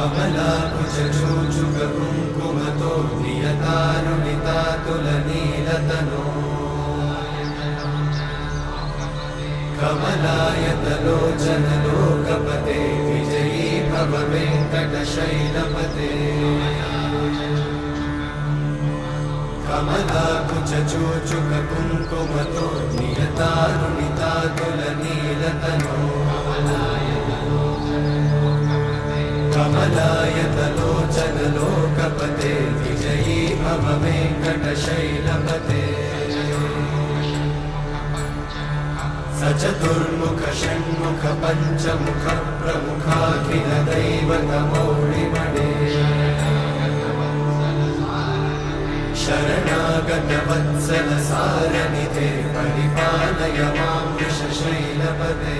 कमलाकुचूचुककुङ्कुमतो नियतारुणितातुलनीलतनो कमलायतलोचनलोकपते विजयी भव वेङ्कटशैलपते कमलाकुचूचुककुङ्कुमतो नियतारुणितातुलनीलतनो कमलायतलोचनलोकपते विजयी भव वेङ्कटशैलपते सचतुर्मुख षण्मुख पञ्चमुख प्रमुखाखिल दैवतमौळिमणे शरणागत वत्सल सारनिधे परिपालय मां वृषशैलपते